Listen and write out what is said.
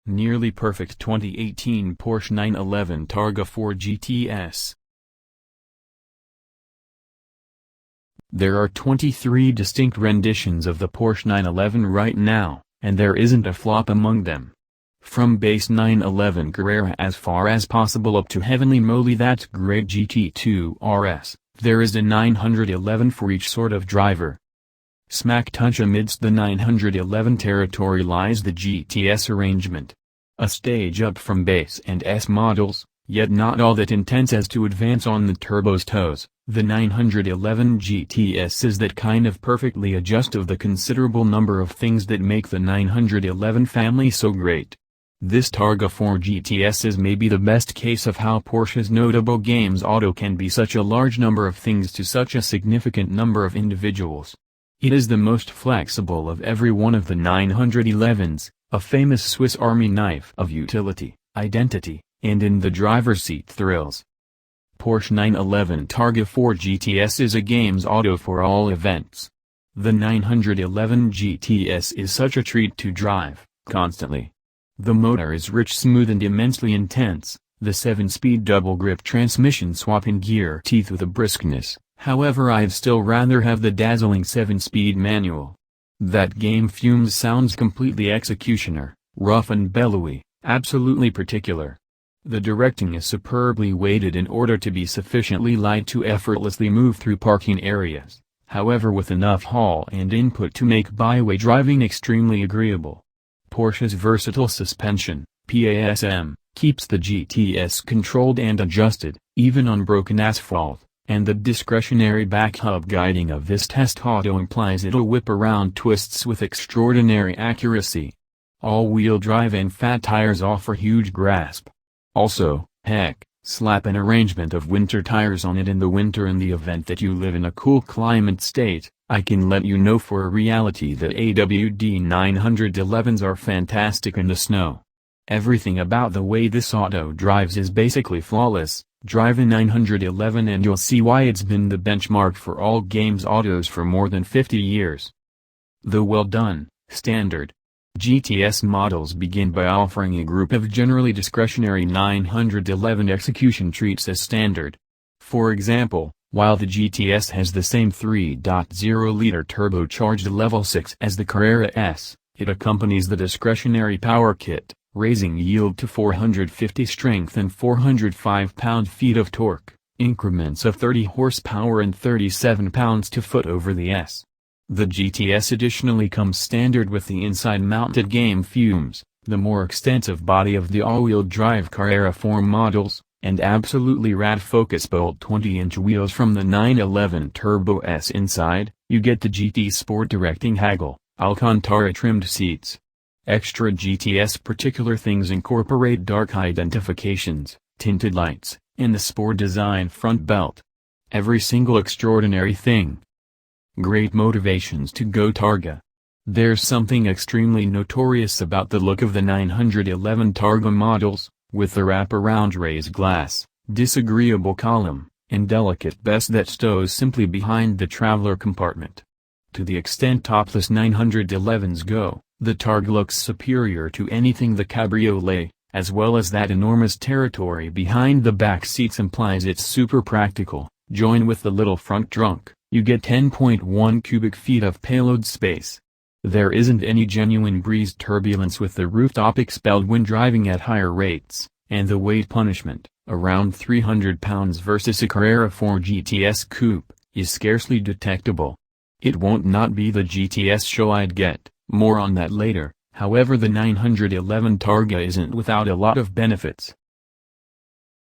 Nearly perfect 2018 Porsche 911 Targa 4 GTS. There are 23 distinct renditions of the Porsche 911 right now, and there isn't a flop among them. From base 911 Carrera as far as possible up to heavenly moly that great GT2 RS, there is a 911 for each sort of driver. Smack touch amidst the 911 territory lies the GTS arrangement. A stage up from base and S models, yet not all that intense as to advance on the turbo's toes. The 911 GTS is that kind of perfectly adjust of the considerable number of things that make the 911 family so great. This Targa 4 GTS is maybe the best case of how Porsche's notable games auto can be such a large number of things to such a significant number of individuals. It is the most flexible of every one of the 911s, a famous Swiss Army knife of utility, identity, and in the driver's seat thrills. Porsche 911 Targa 4 GTS is a games auto for all events. The 911 GTS is such a treat to drive, constantly. The motor is rich, smooth and immensely intense, the 7-speed double-grip transmission swapping gear teeth with a briskness. However, I'd still rather have the dazzling 7-speed manual. That game fumes sounds completely executioner, rough and bellowy, absolutely particular. The directing is superbly weighted in order to be sufficiently light to effortlessly move through parking areas, however with enough haul and input to make byway driving extremely agreeable. Porsche's versatile suspension, PASM, keeps the GTS controlled and adjusted, even on broken asphalt. And the discretionary back hub guiding of this test auto implies it'll whip around twists with extraordinary accuracy. All-wheel drive and fat tires offer huge grasp. Also, heck, slap an arrangement of winter tires on it in the winter in the event that you live in a cool climate state. I can let you know for a reality that AWD 911s are fantastic in the snow. Everything about the way this auto drives is basically flawless. Drive a 911 and you'll see why it's been the benchmark for all games autos for more than 50 years. The well-done, standard GTS models begin by offering a group of generally discretionary 911 execution treats as standard. For example, while the GTS has the same 3.0-liter turbocharged Level 6 as the Carrera S, it accompanies the discretionary power kit, raising yield to 450 strength and 405 pound-feet of torque, increments of 30 horsepower and 37 pounds-to-foot over the S. The GTS additionally comes standard with the inside-mounted game fumes, the more extensive body of the all-wheel drive Carrera 4 models, and absolutely rad focus bolt 20-inch wheels from the 911 Turbo S. Inside, you get the GT Sport directing haggle, Alcantara-trimmed seats. Extra GTS particular things incorporate dark identifications, tinted lights, and the Sport design front belt. Every single extraordinary thing. Great motivations to go Targa. There's something extremely notorious about the look of the 911 Targa models, with the wraparound raised glass, disagreeable column, and delicate best that stows simply behind the traveler compartment. To the extent topless 911s go, the Targa looks superior to anything the cabriolet, as well as that enormous territory behind the back seats implies it's super practical. Join with the little front trunk, you get 10.1 cubic feet of payload space. There isn't any genuine breeze turbulence with the rooftop expelled when driving at higher rates, and the weight punishment, around 300 pounds versus a Carrera 4 GTS coupe, is scarcely detectable. It won't not be the GTS show I'd get. More on that later. However, the 911 Targa isn't without a lot of benefits.